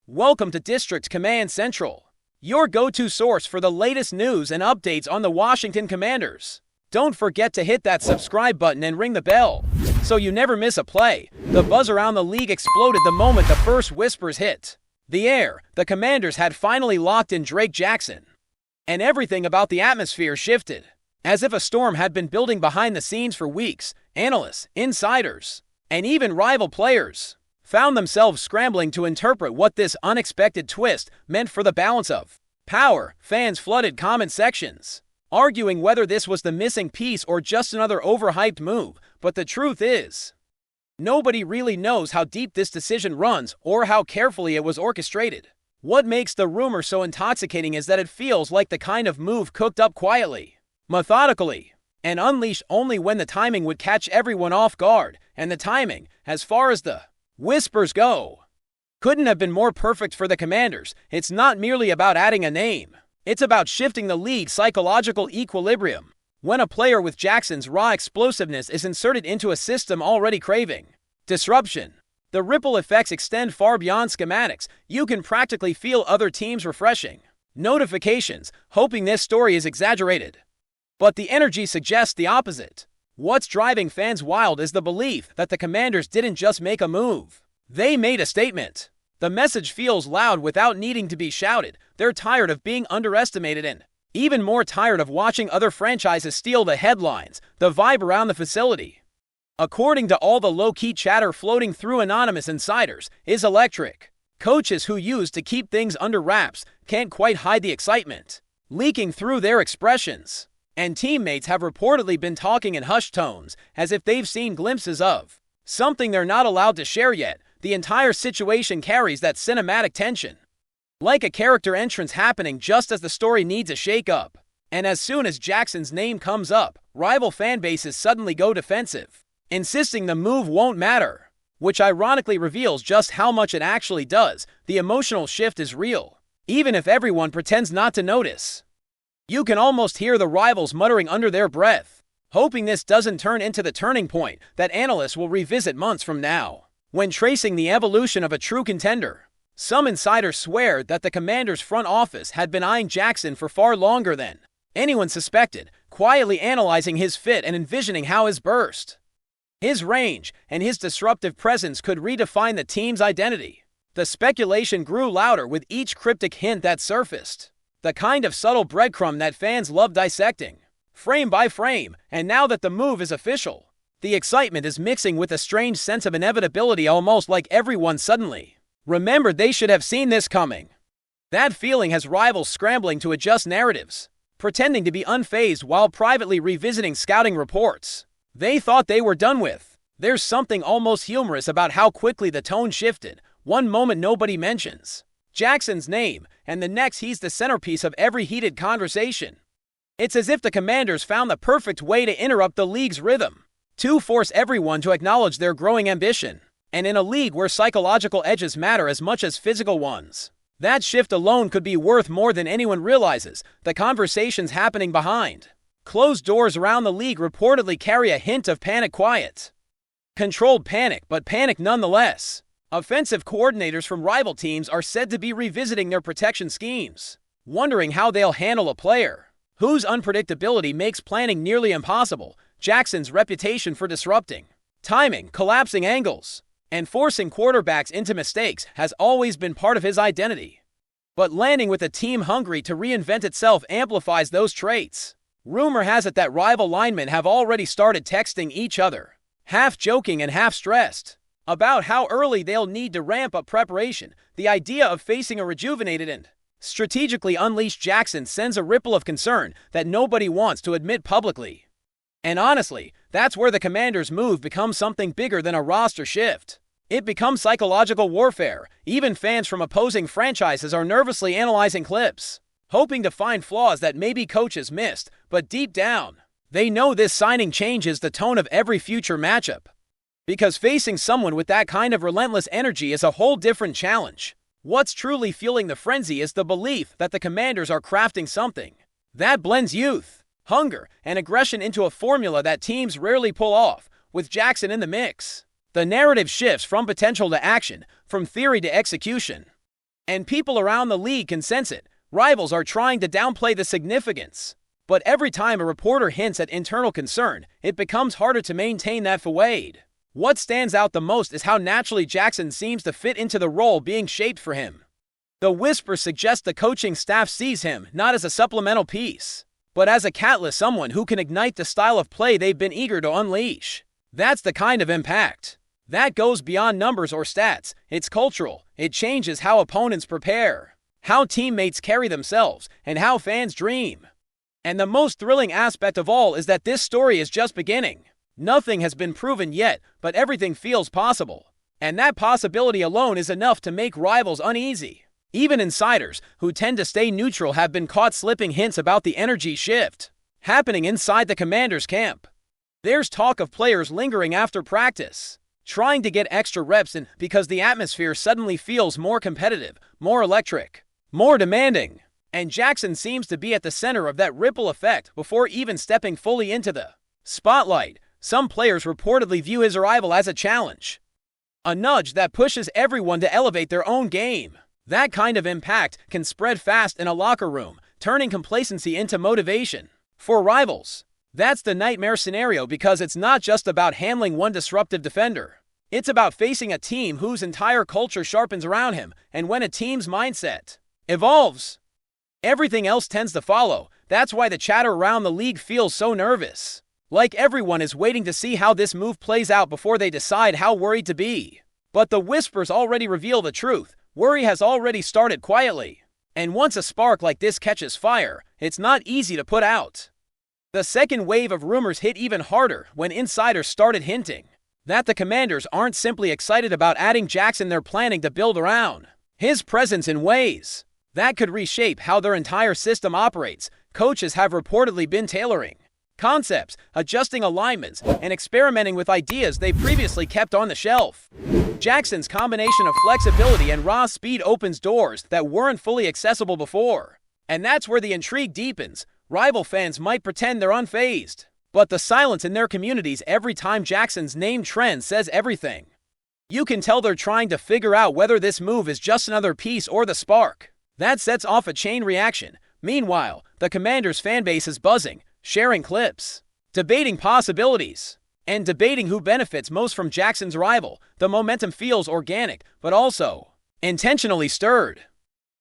Welcome to District Command Central, your go-to source for the latest news and updates on the Washington Commanders. Don't forget to hit that subscribe button and ring the bell, so you never miss a play. The buzz around the league exploded the moment the first whispers hit the air. The Commanders had finally locked in Drake Jackson, and everything about the atmosphere shifted. As if a storm had been building behind the scenes for weeks, analysts, insiders, and even rival players found themselves scrambling to interpret what this unexpected twist meant for the balance of power. Fans flooded comment sections, arguing whether this was the missing piece or just another overhyped move. But the truth is, nobody really knows how deep this decision runs or how carefully it was orchestrated. What makes the rumor so intoxicating is that it feels like the kind of move cooked up quietly, methodically, and unleashed only when the timing would catch everyone off guard. And the timing, as far as the whispers go, couldn't have been more perfect for the Commanders. It's not merely about adding a name. It's about shifting the league's psychological equilibrium. When a player with Jackson's raw explosiveness is inserted into a system already craving disruption, the ripple effects extend far beyond schematics. You can practically feel other teams refreshing notifications, hoping this story is exaggerated. But the energy suggests the opposite. What's driving fans wild is the belief that the Commanders didn't just make a move. They made a statement. The message feels loud without needing to be shouted. They're tired of being underestimated and even more tired of watching other franchises steal the headlines. The vibe around the facility, according to all the low-key chatter floating through anonymous insiders, is electric. Coaches who used to keep things under wraps can't quite hide the excitement leaking through their expressions. And teammates have reportedly been talking in hushed tones, as if they've seen glimpses of something they're not allowed to share yet. The entire situation carries that cinematic tension, like a character entrance happening just as the story needs a shake-up. And as soon as Jackson's name comes up, rival fan bases suddenly go defensive, insisting the move won't matter, which ironically reveals just how much it actually does. The emotional shift is real, even if everyone pretends not to notice. You can almost hear the rivals muttering under their breath, hoping this doesn't turn into the turning point that analysts will revisit months from now. When tracing the evolution of a true contender, some insiders swear that the Commanders' front office had been eyeing Jackson for far longer than anyone suspected, quietly analyzing his fit and envisioning how his burst, his range, and his disruptive presence could redefine the team's identity. The speculation grew louder with each cryptic hint that surfaced, the kind of subtle breadcrumb that fans love dissecting, frame by frame. And now that the move is official, the excitement is mixing with a strange sense of inevitability, almost like everyone suddenly remembered they should have seen this coming. That feeling has rivals scrambling to adjust narratives, pretending to be unfazed while privately revisiting scouting reports they thought they were done with. There's something almost humorous about how quickly the tone shifted. One moment nobody mentions Jackson's name, and the next he's the centerpiece of every heated conversation. It's as if the Commanders found the perfect way to interrupt the league's rhythm, to force everyone to acknowledge their growing ambition. And in a league where psychological edges matter as much as physical ones, that shift alone could be worth more than anyone realizes. The conversations happening behind closed doors around the league reportedly carry a hint of panic. Quiet, controlled panic, but panic nonetheless. Offensive coordinators from rival teams are said to be revisiting their protection schemes, wondering how they'll handle a player whose unpredictability makes planning nearly impossible. Jackson's reputation for disrupting timing, collapsing angles, and forcing quarterbacks into mistakes has always been part of his identity. But landing with a team hungry to reinvent itself amplifies those traits. Rumor has it that rival linemen have already started texting each other, half joking and half stressed, about how early they'll need to ramp up preparation. The idea of facing a rejuvenated and strategically unleashed Jackson sends a ripple of concern that nobody wants to admit publicly. And honestly, that's where the Commanders' move becomes something bigger than a roster shift. It becomes psychological warfare. Even fans from opposing franchises are nervously analyzing clips, hoping to find flaws that maybe coaches missed. But deep down, they know this signing changes the tone of every future matchup. Because facing someone with that kind of relentless energy is a whole different challenge. What's truly fueling the frenzy is the belief that the Commanders are crafting something that blends youth, hunger, and aggression into a formula that teams rarely pull off. With Jackson in the mix, the narrative shifts from potential to action, from theory to execution. And people around the league can sense it. Rivals are trying to downplay the significance. But every time a reporter hints at internal concern, it becomes harder to maintain that facade. What stands out the most is how naturally Jackson seems to fit into the role being shaped for him. The whispers suggest the coaching staff sees him not as a supplemental piece, but as a catalyst, someone who can ignite the style of play they've been eager to unleash. That's the kind of impact that goes beyond numbers or stats. It's cultural. It changes how opponents prepare, how teammates carry themselves, and how fans dream. And the most thrilling aspect of all is that this story is just beginning. Nothing has been proven yet, but everything feels possible. And that possibility alone is enough to make rivals uneasy. Even insiders, who tend to stay neutral, have been caught slipping hints about the energy shift happening inside the Commanders' camp. There's talk of players lingering after practice, trying to get extra reps in because the atmosphere suddenly feels more competitive, more electric, more demanding. And Jackson seems to be at the center of that ripple effect before even stepping fully into the spotlight. Some players reportedly view his arrival as a challenge, a nudge that pushes everyone to elevate their own game. That kind of impact can spread fast in a locker room, turning complacency into motivation. For rivals, that's the nightmare scenario because it's not just about handling one disruptive defender. It's about facing a team whose entire culture sharpens around him, and when a team's mindset evolves, everything else tends to follow. That's why the chatter around the league feels so nervous. Like everyone is waiting to see how this move plays out before they decide how worried to be. But the whispers already reveal the truth. Worry has already started quietly. And once a spark like this catches fire, it's not easy to put out. The second wave of rumors hit even harder when insiders started hinting that the Commanders aren't simply excited about adding Jackson, they're planning to build around his presence in ways that could reshape how their entire system operates. Coaches have reportedly been tailoring concepts, adjusting alignments, and experimenting with ideas they previously kept on the shelf. Jackson's combination of flexibility and raw speed opens doors that weren't fully accessible before. And that's where the intrigue deepens. Rival fans might pretend they're unfazed, but the silence in their communities every time Jackson's name trends says everything. You can tell they're trying to figure out whether this move is just another piece or the spark that sets off a chain reaction. Meanwhile, the Commanders' fanbase is buzzing, sharing clips, debating possibilities, and debating who benefits most from Jackson's arrival. The momentum feels organic, but also intentionally stirred,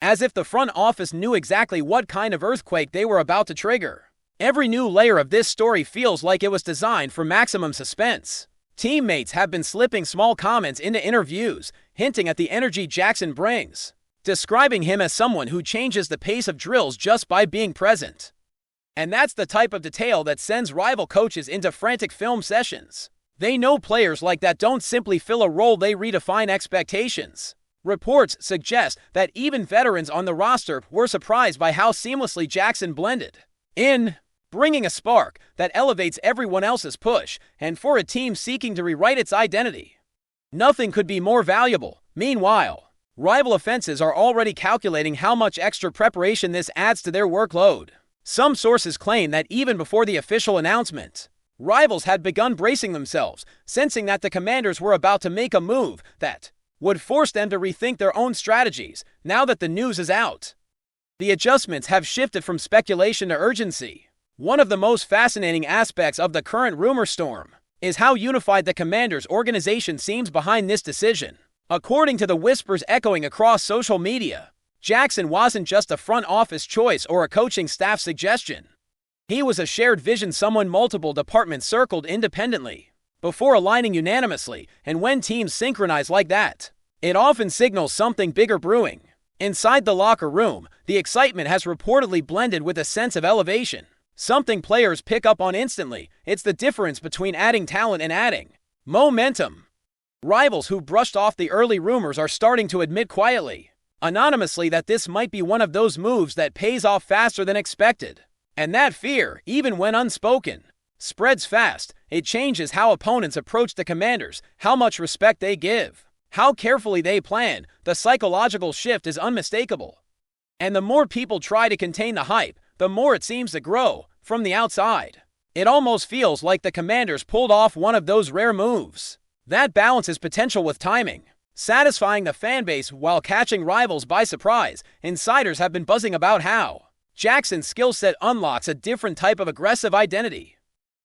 as if the front office knew exactly what kind of earthquake they were about to trigger. Every new layer of this story feels like it was designed for maximum suspense. Teammates have been slipping small comments into interviews, hinting at the energy Jackson brings, describing him as someone who changes the pace of drills just by being present. And that's the type of detail that sends rival coaches into frantic film sessions. They know players like that don't simply fill a role, they redefine expectations. Reports suggest that even veterans on the roster were surprised by how seamlessly Jackson blended in, bringing a spark that elevates everyone else's push. And for a team seeking to rewrite its identity, nothing could be more valuable. Meanwhile, rival offenses are already calculating how much extra preparation this adds to their workload. Some sources claim that even before the official announcement, rivals had begun bracing themselves, sensing that the Commanders were about to make a move that would force them to rethink their own strategies. Now that the news is out, the adjustments have shifted from speculation to urgency. One of the most fascinating aspects of the current rumor storm is how unified the Commanders organization seems behind this decision. According to the whispers echoing across social media, Jackson wasn't just a front office choice or a coaching staff suggestion. He was a shared vision, someone multiple departments circled independently before aligning unanimously. And when teams synchronize like that, it often signals something bigger brewing. Inside the locker room, the excitement has reportedly blended with a sense of elevation, something players pick up on instantly. It's the difference between adding talent and adding momentum. Rivals who brushed off the early rumors are starting to admit quietly, anonymously, that this might be one of those moves that pays off faster than expected. And that fear, even when unspoken, spreads fast. It changes how opponents approach the Commanders, how much respect they give, how carefully they plan. The psychological shift is unmistakable. And the more people try to contain the hype, the more it seems to grow. From the outside, it almost feels like the Commanders pulled off one of those rare moves that balances potential with timing. Satisfying the fanbase while catching rivals by surprise, insiders have been buzzing about how Jackson's skill set unlocks a different type of aggressive identity.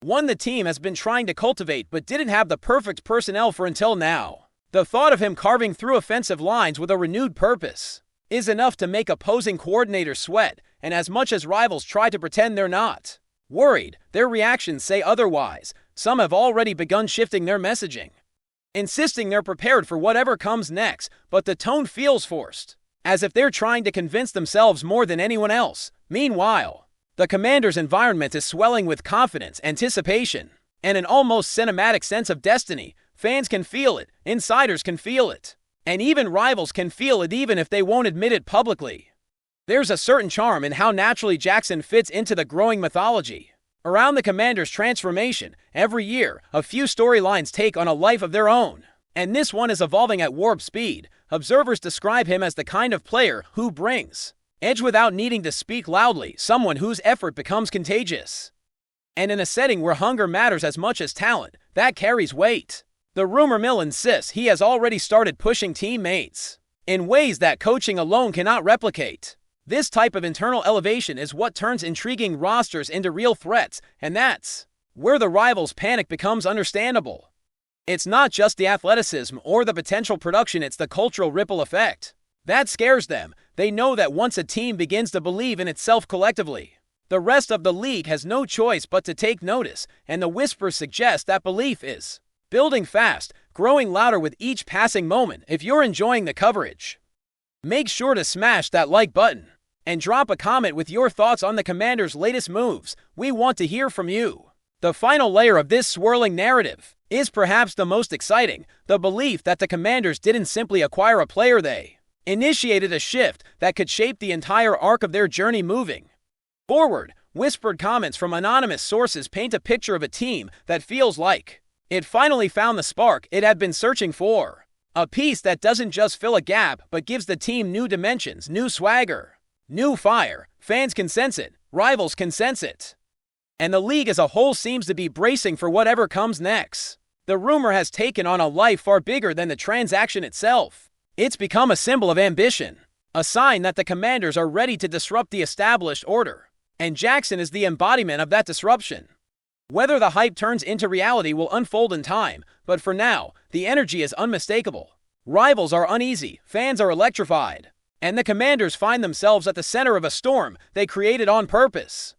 One the team has been trying to cultivate but didn't have the perfect personnel for until now. The thought of him carving through offensive lines with a renewed purpose is enough to make opposing coordinators sweat, and as much as rivals try to pretend they're not worried, their reactions say otherwise. Some have already begun shifting their messaging, insisting they're prepared for whatever comes next, but the tone feels forced, as if they're trying to convince themselves more than anyone else. Meanwhile, the Commanders' environment is swelling with confidence, anticipation, and an almost cinematic sense of destiny. Fans can feel it, insiders can feel it, and even rivals can feel it even if they won't admit it publicly. There's a certain charm in how naturally Jackson fits into the growing mythology around the Commanders' transformation. Every year, a few storylines take on a life of their own, and this one is evolving at warp speed. Observers describe him as the kind of player who brings edge without needing to speak loudly, someone whose effort becomes contagious. And in a setting where hunger matters as much as talent, that carries weight. The rumor mill insists he has already started pushing teammates in ways that coaching alone cannot replicate. This type of internal elevation is what turns intriguing rosters into real threats, and that's where the rivals' panic becomes understandable. It's not just the athleticism or the potential production, it's the cultural ripple effect that scares them. They know that once a team begins to believe in itself collectively, the rest of the league has no choice but to take notice, and the whispers suggest that belief is building fast, growing louder with each passing moment. If you're enjoying the coverage, make sure to smash that like button and drop a comment with your thoughts on the Commanders' latest moves. We want to hear from you. The final layer of this swirling narrative is perhaps the most exciting: the belief that the Commanders didn't simply acquire a player, they initiated a shift that could shape the entire arc of their journey moving forward. Whispered comments from anonymous sources paint a picture of a team that feels like it finally found the spark it had been searching for. A piece that doesn't just fill a gap but gives the team new dimensions, new swagger, new fire. Fans can sense it, rivals can sense it, and the league as a whole seems to be bracing for whatever comes next. The rumor has taken on a life far bigger than the transaction itself. It's become a symbol of ambition, a sign that the Commanders are ready to disrupt the established order, and Jackson is the embodiment of that disruption. Whether the hype turns into reality will unfold in time, but for now, the energy is unmistakable. Rivals are uneasy, fans are electrified, and the Commanders find themselves at the center of a storm they created on purpose.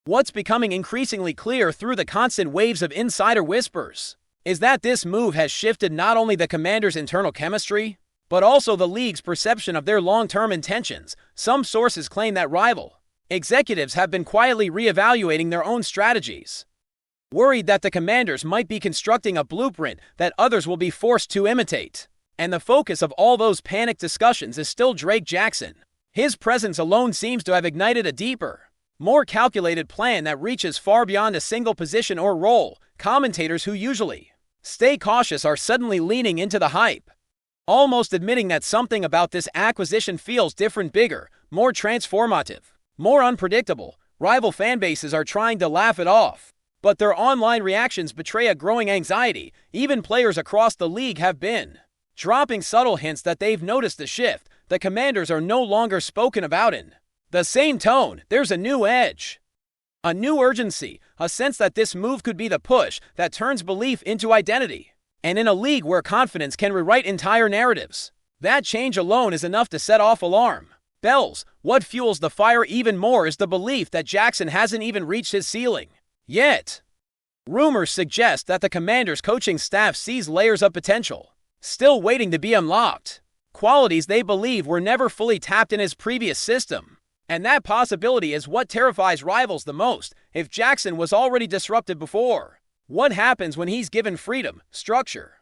What's becoming increasingly clear through the constant waves of insider whispers is that this move has shifted not only the Commanders' internal chemistry, but also the league's perception of their long-term intentions. Some sources claim that rival executives have been quietly reevaluating their own strategies, worried that the Commanders might be constructing a blueprint that others will be forced to imitate. And the focus of all those panicked discussions is still Drake Jackson. His presence alone seems to have ignited a deeper, more calculated plan that reaches far beyond a single position or role. Commentators who usually stay cautious are suddenly leaning into the hype, almost admitting that something about this acquisition feels different, bigger, more transformative, more unpredictable. Rival fan bases are trying to laugh it off, but their online reactions betray a growing anxiety. Even players across the league have been dropping subtle hints that they've noticed the shift. The Commanders are no longer spoken about in the same tone. There's a new edge, a new urgency, a sense that this move could be the push that turns belief into identity. And in a league where confidence can rewrite entire narratives, that change alone is enough to set off alarm bells. What fuels the fire even more is the belief that Jackson hasn't even reached his ceiling yet. Rumors suggest that the Commanders' coaching staff sees layers of potential still waiting to be unlocked, qualities they believe were never fully tapped in his previous system. And that possibility is what terrifies rivals the most. If Jackson was already disrupted before, what happens when he's given freedom, structure,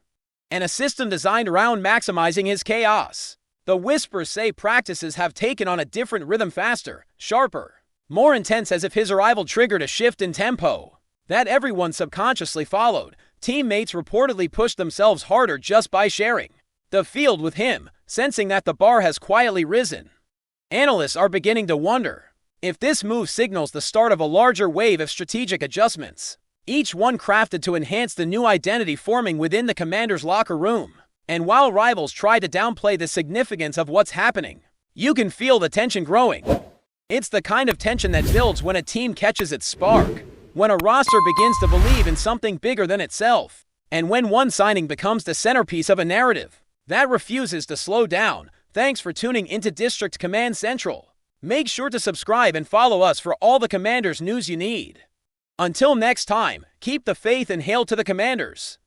and a system designed around maximizing his chaos? The whispers say practices have taken on a different rhythm, faster, sharper, more intense, as if his arrival triggered a shift in tempo that everyone subconsciously followed. Teammates reportedly pushed themselves harder just by sharing the field with him, sensing that the bar has quietly risen. Analysts are beginning to wonder if this move signals the start of a larger wave of strategic adjustments, each one crafted to enhance the new identity forming within the Commanders' locker room. And while rivals try to downplay the significance of what's happening, you can feel the tension growing. It's the kind of tension that builds when a team catches its spark, when a roster begins to believe in something bigger than itself, and when one signing becomes the centerpiece of a narrative that refuses to slow down. Thanks for tuning into District Command Central. Make sure to subscribe and follow us for all the Commanders news you need. Until next time, keep the faith and hail to the Commanders.